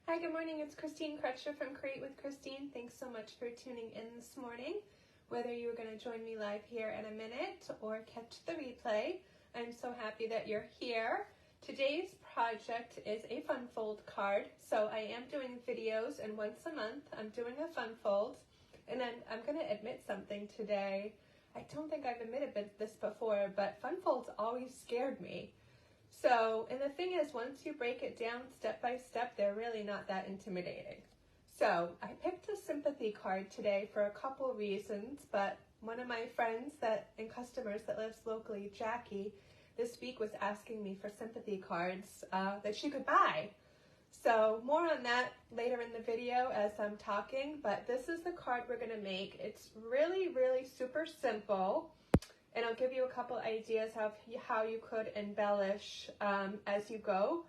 Hi, good morning. It's Christine Crutcher from Create with Christine. Thanks so much for tuning in this morning. Whether you are going to join me live here in a minute or catch the replay, I'm so happy that you're here. Today's project is a fun fold card. So I am doing videos, and once a month I'm doing a fun fold. And then I'm going to admit something today. I don't think I've admitted this before, but fun folds always scared me. So, and the thing is, once you break it down step by step, they're really not that intimidating. So I picked a sympathy card today for a couple reasons, but one of my friends and customers that lives locally, Jackie, this week was asking me for sympathy cards that she could buy. So more on that later in the video as I'm talking, but this is the card we're going to make. It's really, really super simple. And I'll give you a couple ideas of how you could embellish as you go.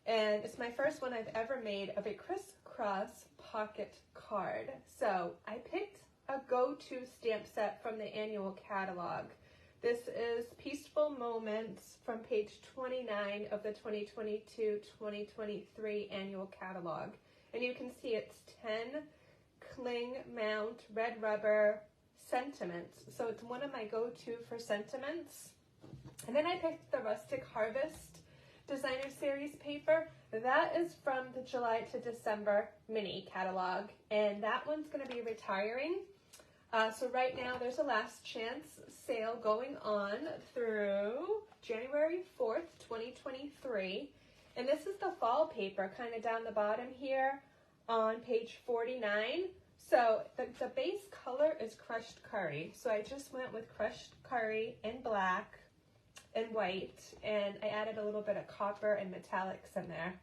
And it's my first one I've ever made of a crisscross pocket card. So I picked a go-to stamp set from the annual catalog. This is Peaceful Moments from page 29 of the 2022-2023 annual catalog. And you can see it's 10 cling mount red rubber sentiments. So it's one of my go-to for sentiments. And then I picked the Rustic Harvest Designer Series paper. That is from the July to December mini catalog, and that one's going to be retiring. So right now there's a last chance sale going on through January 4th, 2023. And this is the fall paper, kind of down the bottom here on page 49. So the base color is crushed curry. So I just went with crushed curry in black and white, and I added a little bit of copper and metallics in there.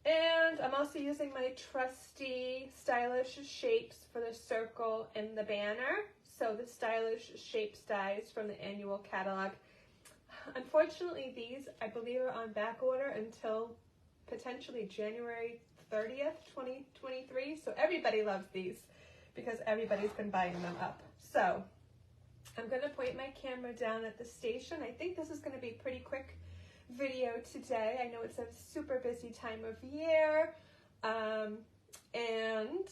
And I'm also using my trusty stylish shapes for the circle and the banner. So the stylish shapes dies from the annual catalog. Unfortunately, these I believe are on back order until potentially January 30th, 2023. So everybody loves these because everybody's been buying them up. So I'm going to point my camera down at the station. I think this is going to be a pretty quick video today. I know it's a super busy time of year. And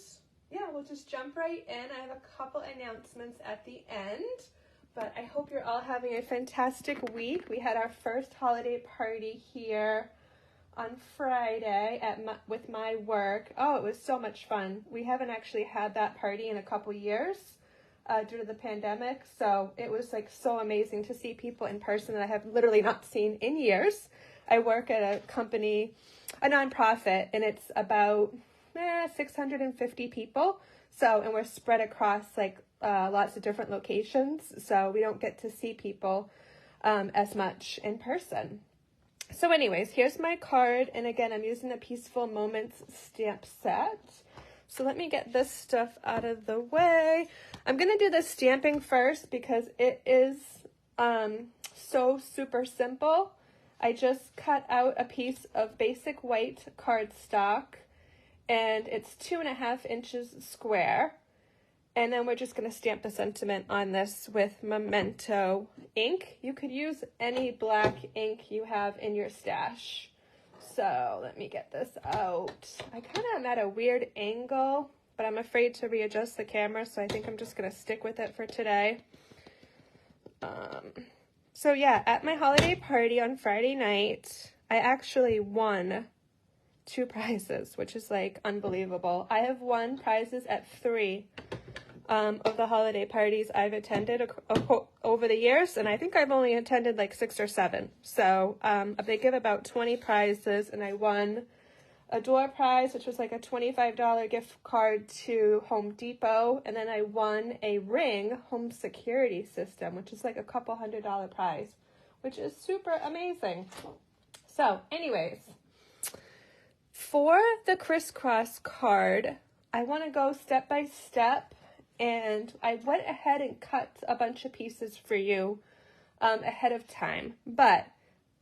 yeah, we'll just jump right in. I have a couple announcements at the end, but I hope you're all having a fantastic week. We had our first holiday party here on Friday with my work. Oh, it was so much fun. We haven't actually had that party in a couple years due to the pandemic, so it was like so amazing to see people in person that I have literally not seen in years. I work at a company, a nonprofit, and it's about 650 people. So, and we're spread across like lots of different locations, so we don't get to see people as much in person. So anyways, here's my card, and again, I'm using the Peaceful Moments stamp set. So let me get this stuff out of the way. I'm going to do the stamping first because it is so super simple. I just cut out a piece of basic white cardstock, and it's 2.5 inches square. And then we're just going to stamp the sentiment on this with Memento ink. You could use any black ink you have in your stash. So let me get this out. I kind of am at a weird angle, but I'm afraid to readjust the camera, so I think I'm just going to stick with it for today. So yeah, at my holiday party on Friday night, I actually won 2 prizes, which is like unbelievable. I have won prizes at 3 of the holiday parties I've attended over the years, and I think I've only attended like 6 or 7. So they give about 20 prizes, and I won a door prize, which was like a $25 gift card to Home Depot, and then I won a Ring home security system, which is like a couple $100 prize, which is super amazing. So anyways, for the crisscross card, I want to go step by step. And I went ahead and cut a bunch of pieces for you ahead of time. But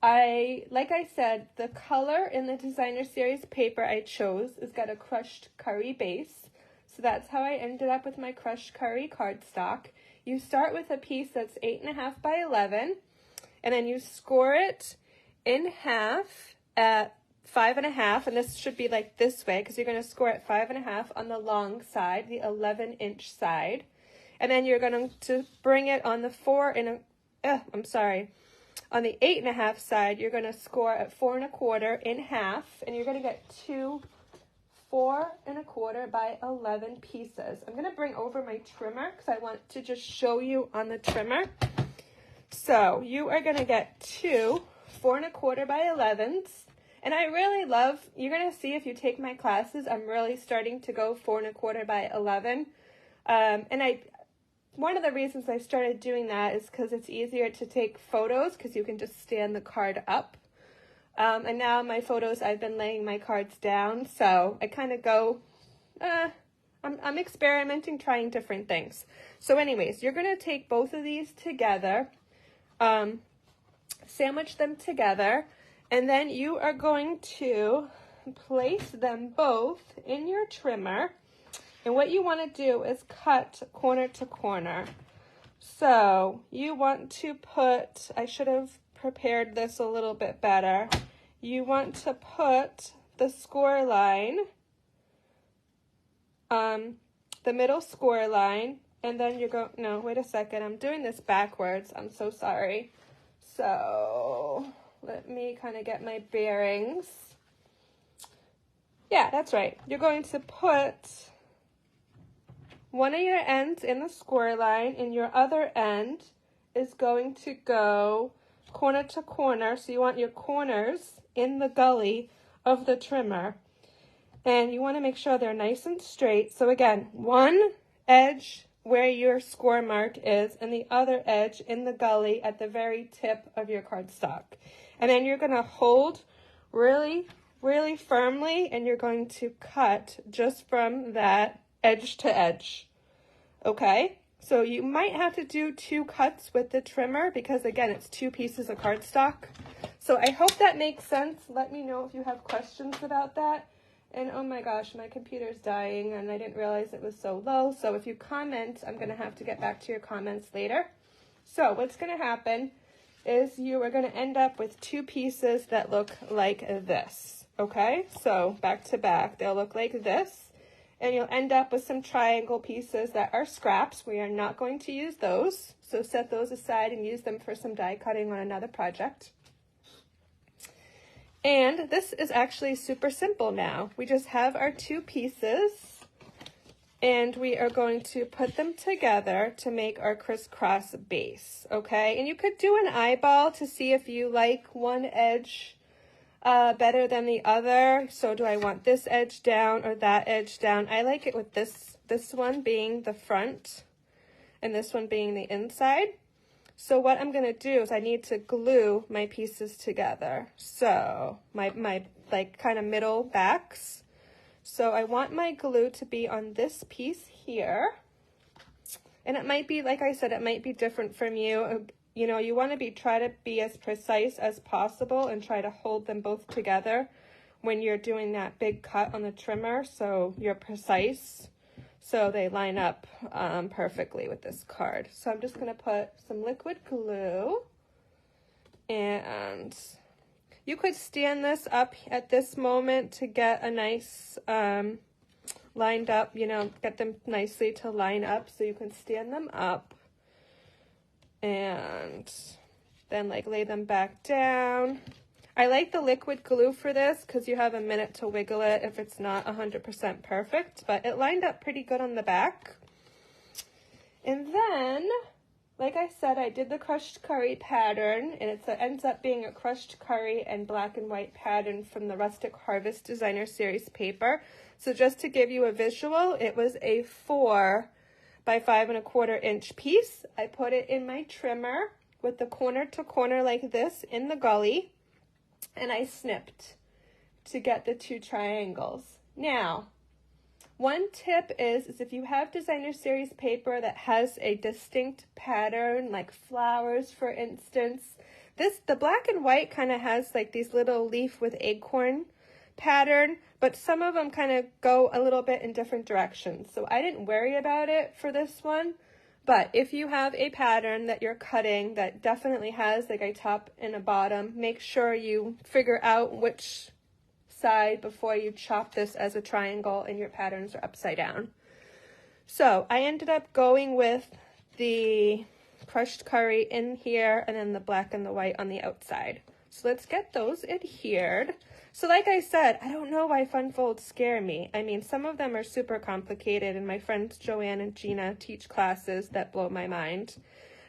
like I said, the color in the designer series paper I chose has got a crushed curry base. So that's how I ended up with my crushed curry cardstock. You start with a piece that's 8.5 by 11, and then you score it in half at 5.5, and this should be like this way because you're going to score at 5.5 on the long side, the 11-inch side. And then you're going to bring it on the on the 8.5 side, you're going to score at 4.25 in half, and you're going to get 2 4.25 by 11 pieces. I'm going to bring over my trimmer because I want to just show you on the trimmer. So you are going to get 2 4.25 by 11s. And I really love, you're going to see if you take my classes, I'm really starting to go 4.25 by 11. One of the reasons I started doing that is because it's easier to take photos because you can just stand the card up. And now my photos, I've been laying my cards down, so I kind of go, I'm experimenting, trying different things. So anyways, you're going to take both of these together, sandwich them together, and then you are going to place them both in your trimmer. And what you want to do is cut corner to corner. So you want to put, I should have prepared this a little bit better. You want to put the score line, the middle score line, and then you're going, no, wait a second, I'm doing this backwards. I'm so sorry. So let me kind of get my bearings. Yeah, that's right. You're going to put one of your ends in the score line, and your other end is going to go corner to corner. So you want your corners in the gully of the trimmer, and you want to make sure they're nice and straight. So again, one edge where your score mark is, and the other edge in the gully at the very tip of your cardstock. And then you're going to hold really, really firmly, and you're going to cut just from that edge to edge. Okay, so you might have to do 2 cuts with the trimmer because again, it's 2 pieces of cardstock. So I hope that makes sense. Let me know if you have questions about that. And oh my gosh, my computer's dying and I didn't realize it was so low. So if you comment, I'm gonna have to get back to your comments later. So what's gonna happen is you are gonna end up with 2 pieces that look like this. Okay, so back to back, they'll look like this. And you'll end up with some triangle pieces that are scraps. We are not going to use those. So set those aside and use them for some die cutting on another project. And this is actually super simple now. We just have our 2 pieces and we are going to put them together to make our crisscross base, okay? And you could do an eyeball to see if you like one edge better than the other. So do I want this edge down or that edge down? I like it with this one being the front and this one being the inside. So what I'm going to do is I need to glue my pieces together. So my like kind of middle backs. So I want my glue to be on this piece here. And it might be, like I said, it might be different from you. You know, you want to try to be as precise as possible and try to hold them both together when you're doing that big cut on the trimmer, so you're precise, so they line up perfectly with this card. So I'm just going to put some liquid glue, and you could stand this up at this moment to get a nice lined up, you know, get them nicely to line up so you can stand them up. And then like lay them back down. I like the liquid glue for this because you have a minute to wiggle it if it's not 100% perfect, but it lined up pretty good on the back. And then, like I said, I did the crushed curry pattern, and it ends up being a crushed curry and black and white pattern from the Rustic Harvest Designer Series paper. So just to give you a visual, it was a 4 by 5.25 inch piece. I put it in my trimmer with the corner to corner like this in the gully, and I snipped to get the 2 triangles. Now, one tip is if you have Designer Series paper that has a distinct pattern, like flowers for instance, the black and white kind of has like these little leaf with acorn pattern, but some of them kind of go a little bit in different directions. So I didn't worry about it for this one, but if you have a pattern that you're cutting that definitely has like a top and a bottom, make sure you figure out which side before you chop this as a triangle and your patterns are upside down. So I ended up going with the crushed curry in here and then the black and the white on the outside. So let's get those adhered. So like I said, I don't know why fun folds scare me. I mean, some of them are super complicated, and my friends Joanne and Gina teach classes that blow my mind.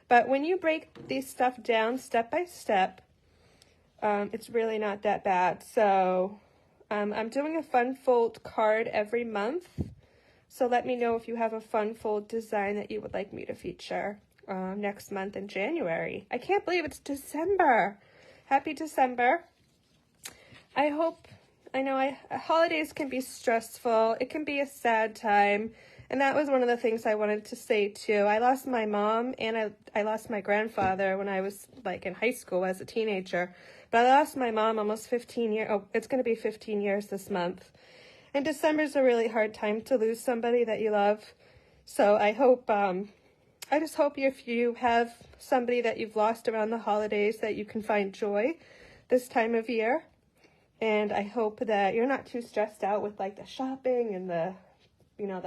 But when you break these stuff down step by step, it's really not that bad. So I'm doing a fun fold card every month. So let me know if you have a fun fold design that you would like me to feature next month in January. I can't believe it's December. Happy December. I know holidays can be stressful. It can be a sad time. And that was one of the things I wanted to say too. I lost my mom and I lost my grandfather when I was like in high school as a teenager. But I lost my mom almost 15 years. Oh, it's going to be 15 years this month. And December's a really hard time to lose somebody that you love. So I just hope if you have somebody that you've lost around the holidays that you can find joy this time of year. And I hope that you're not too stressed out with like the shopping and the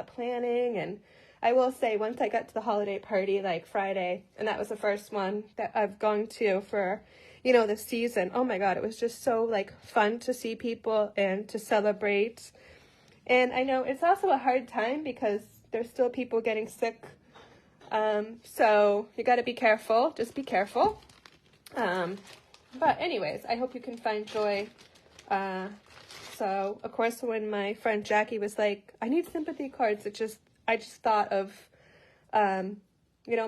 planning. And I will say, once I got to the holiday party like Friday, and that was the first one that I've gone to for, the season. Oh my God, it was just so like fun to see people and to celebrate. And I know it's also a hard time because there's still people getting sick. So you got to be careful. Just be careful. But anyways, I hope you can find joy. So of course, when my friend Jackie was like, I need sympathy cards, I just thought of,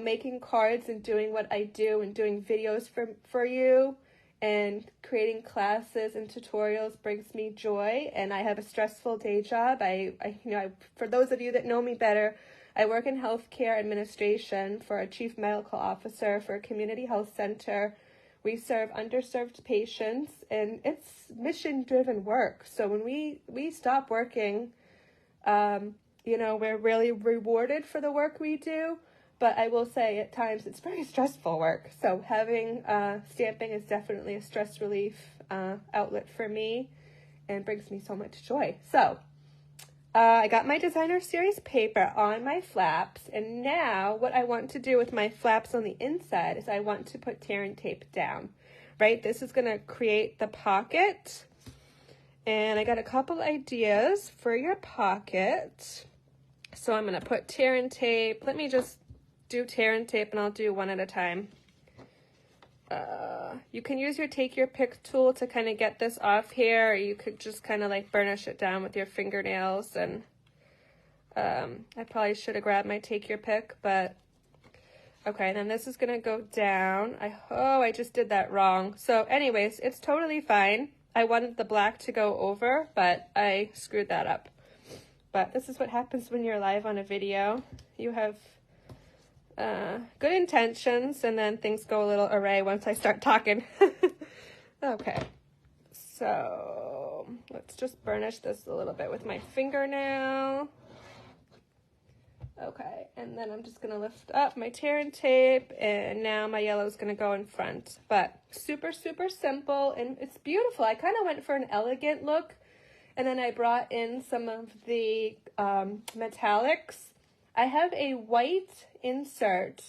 making cards and doing what I do and doing videos for you and creating classes and tutorials brings me joy. And I have a stressful day job. For those of you that know me better, I work in healthcare administration for a chief medical officer for a community health center. We serve underserved patients, and it's mission-driven work. So when we stop working, we're really rewarded for the work we do. But I will say at times it's very stressful work. So having stamping is definitely a stress relief outlet for me and brings me so much joy. So I got my designer series paper on my flaps, and now what I want to do with my flaps on the inside is I want to put tear and tape down, right? This is going to create the pocket, and I got a couple ideas for your pocket. So I'm going to put tear and tape. Let me just do tear and tape, and I'll do one at a time. You can use your take your pick tool to kind of get this off here, or you could just kind of like burnish it down with your fingernails. And I probably should have grabbed my take your pick, but okay. Then this is gonna go down. I just did that wrong. So anyways, it's totally fine. I wanted the black to go over, but I screwed that up. But this is what happens when you're live on a video. You have good intentions, and then things go a little awry once I start talking. Okay, so let's just burnish this a little bit with my fingernail. Okay, and then I'm just gonna lift up my tear and tape, and now my yellow is gonna go in front. But super, super simple, and it's beautiful. I kind of went for an elegant look, and then I brought in some of the metallics. I have a white insert,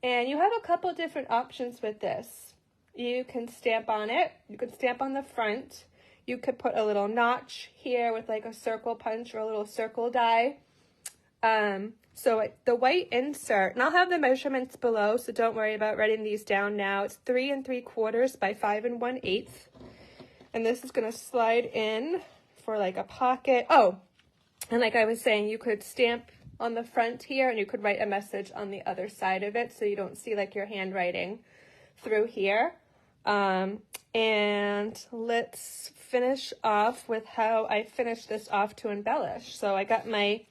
and you have a couple different options with this. You can stamp on it. You can stamp on the front. You could put a little notch here with like a circle punch or a little circle die. So the white insert, and I'll have the measurements below, so don't worry about writing these down now. It's 3 3/4 by 5 1/8. And this is going to slide in for like a pocket. Oh, and like I was saying, you could stamp on the front here, and you could write a message on the other side of it, so you don't see like your handwriting through here. And let's finish off with how I finished this off to embellish. So I got my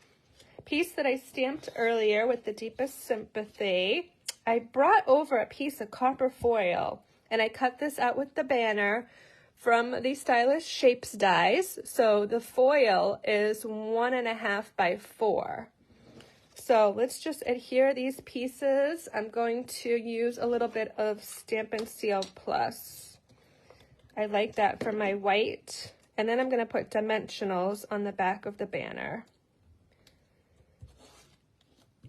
piece that I stamped earlier with the deepest sympathy. I brought over a piece of copper foil, and I cut this out with the banner from the Stylish Shapes dies. So the foil is 1.5 by 4. So let's just adhere these pieces. I'm going to use a little bit of Stampin' Seal Plus. I like that for my white. And then I'm going to put dimensionals on the back of the banner.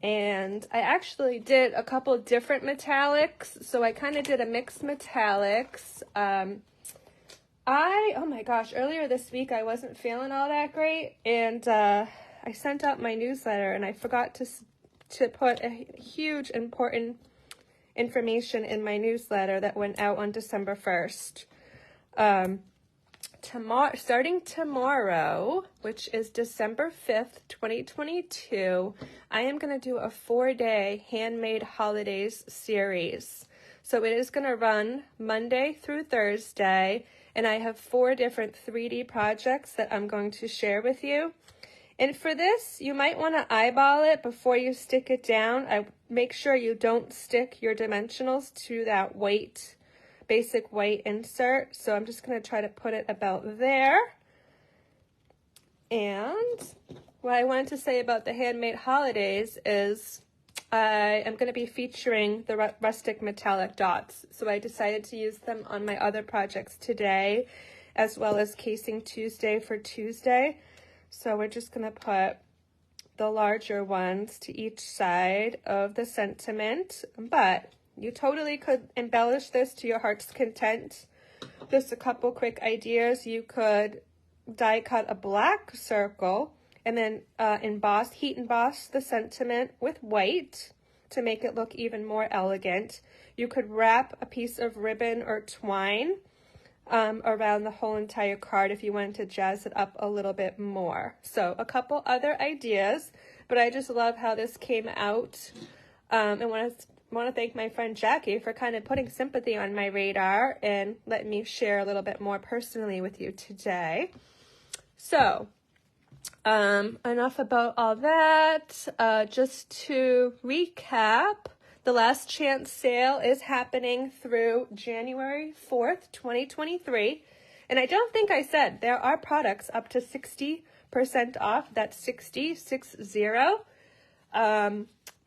And I actually did a couple different metallics. So I kind of did a mixed metallics. Oh my gosh, earlier this week I wasn't feeling all that great. And I sent out my newsletter and I forgot to put a huge important information in my newsletter that went out on December 1st. Starting tomorrow, which is December 5th, 2022, I am going to do a 4-day Handmade Holidays series. So it is going to run Monday through Thursday, and I have 4 different 3D projects that I'm going to share with you. And for this, you might want to eyeball it before you stick it down. Make sure you don't stick your dimensionals to that basic white insert. So I'm just going to try to put it about there. And what I wanted to say about the Handmade Holidays is I am going to be featuring the Rustic metallic dots. So I decided to use them on my other projects today, as well as Casing Tuesday for Tuesday. So we're just going to put the larger ones to each side of the sentiment, but you totally could embellish this to your heart's content. Just a couple quick ideas. You could die cut a black circle and then heat emboss the sentiment with white to make it look even more elegant. You could wrap a piece of ribbon or twine around the whole entire card if you wanted to jazz it up a little bit more. So a couple other ideas, but I just love how this came out. And want to thank my friend Jackie for kind of putting sympathy on my radar and letting me share a little bit more personally with you today. So, enough about all that. Just to recap, the last chance sale is happening through January 4th, 2023. And I don't think I said there are products up to 60% off. That's 60.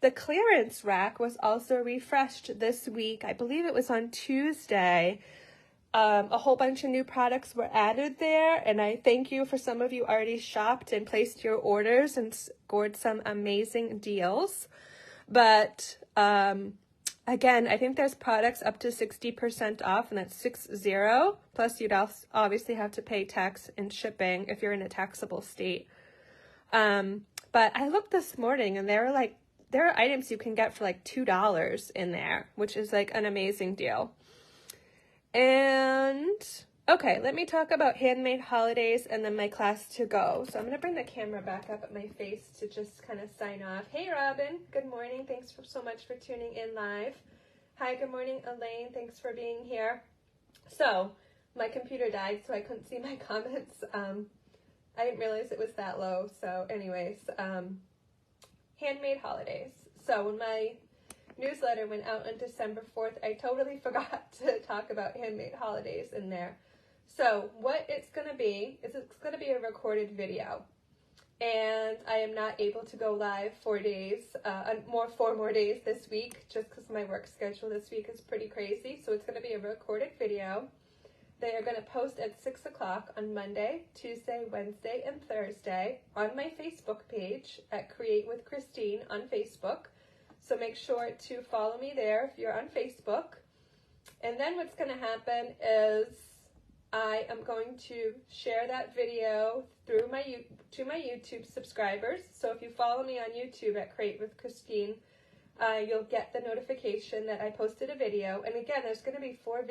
The clearance rack was also refreshed this week. I believe it was on Tuesday. A whole bunch of new products were added there, and I thank you for some of you already shopped and placed your orders and scored some amazing deals. But again, I think there's products up to 60% off, and that's 60. Plus, you'd obviously have to pay tax and shipping if you're in a taxable state. But I looked this morning, and there are items you can get for like $2 in there, which is like an amazing deal. And okay, let me talk about Handmade Holidays and then my class to go. So I'm going to bring the camera back up at my face to just kind of sign off. Hey, Robin. Good morning. Thanks so much for tuning in live. Hi, good morning, Elaine. Thanks for being here. So my computer died, so I couldn't see my comments. I didn't realize it was that low. So anyways, Handmade Holidays. So when my newsletter went out on December 4th, I totally forgot to talk about Handmade Holidays in there. So what it's going to be is it's going to be a recorded video. And I am not able to go live 4 more days this week, just because my work schedule this week is pretty crazy. So it's going to be a recorded video. They are going to post at 6 o'clock on Monday, Tuesday, Wednesday, and Thursday on my Facebook page at Create with Christine on Facebook. So make sure to follow me there if you're on Facebook. And then what's going to happen is I am going to share that video through to my YouTube subscribers. So if you follow me on YouTube at Create with Christine, you'll get the notification that I posted a video. And again, there's going to be 4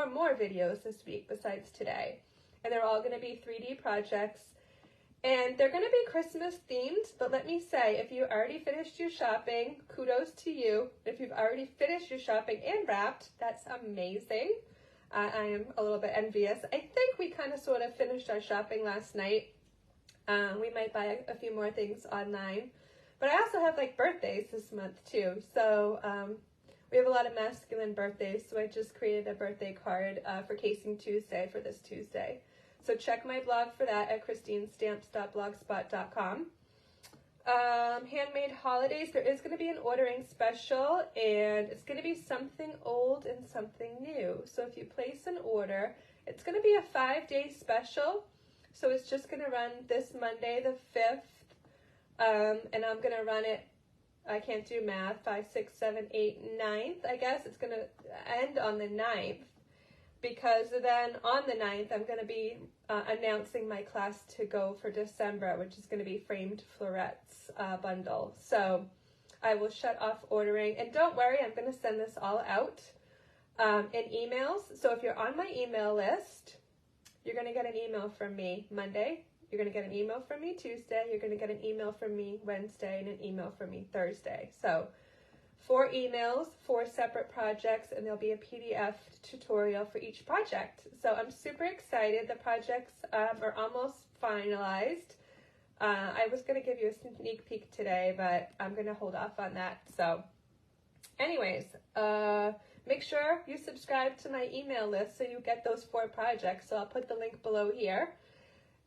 more videos this week besides today. And they're all going to be 3D projects. And they're going to be Christmas themed, but let me say, if you already finished your shopping, kudos to you. If you've already finished your shopping and wrapped, that's amazing. I am a little bit envious. I think we kind of sort of finished our shopping last night. We might buy a few more things online. But I also have like birthdays this month too. So we have a lot of masculine birthdays. So I just created a birthday card for Casing Tuesday for this Tuesday. So check my blog for that at christinestamps.blogspot.com. Handmade Holidays, there is going to be an ordering special, and it's going to be something old and something new. So if you place an order It's going to be a 5-day special. So it's just going to run this Monday, the 5th. And I'm going to run it, I can't do math, 5, 6, 7, 8, 9th. I guess it's going to end on the 9th. Because then on the 9th, I'm going to be announcing my class to go for December, which is going to be framed florets bundle. So I will shut off ordering. And don't worry, I'm going to send this all out in emails. So if you're on my email list, you're going to get an email from me Monday. You're going to get an email from me Tuesday. You're going to get an email from me Wednesday and an email from me Thursday. So 4 emails, 4 separate projects, and there'll be a PDF tutorial for each project. So I'm super excited. The projects are almost finalized. I was going to give you a sneak peek today, but I'm going to hold off on that. So anyways, make sure you subscribe to my email list so you get those 4 projects. So I'll put the link below here.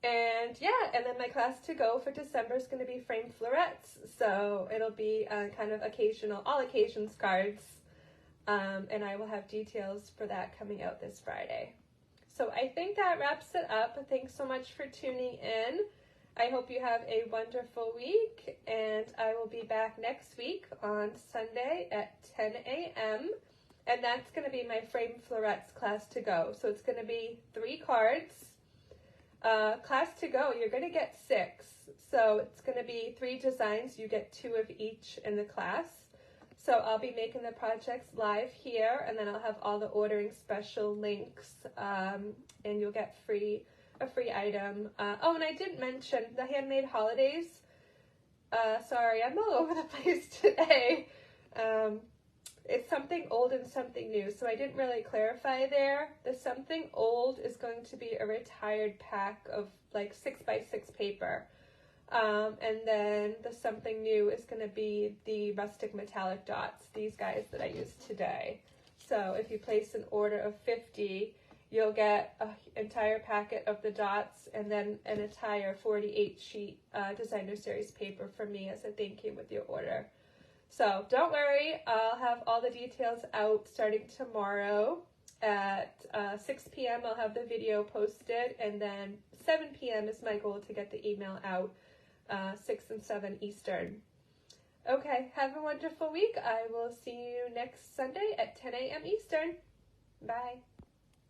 And yeah, and then my class to go for December is going to be framed florets. So it'll be kind of occasional, all occasions cards. And I will have details for that coming out this Friday. So I think that wraps it up. Thanks so much for tuning in. I hope you have a wonderful week, and I will be back next week on Sunday at 10 a.m. And that's going to be my framed florets class to go. So it's going to be 3 cards. Class to go, you're going to get 6. So it's going to be 3 designs. You get 2 of each in the class. So I'll be making the projects live here, and then I'll have all the ordering special links, and you'll get a free item. Oh, and I didn't mention the handmade holidays. Sorry, I'm all over the place today. It's something old and something new, so I didn't really clarify there. The something old is going to be a retired pack of like 6x6 paper. And then the something new is going to be the Rustic metallic dots, these guys that I used today. So if you place an order of 50, you'll get an entire packet of the dots and then an entire 48 sheet designer series paper from me as a thank you with your order. So don't worry, I'll have all the details out starting tomorrow at 6 p.m. I'll have the video posted, and then 7 p.m. is my goal to get the email out, 6 and 7 Eastern. Okay, have a wonderful week. I will see you next Sunday at 10 a.m. Eastern. Bye.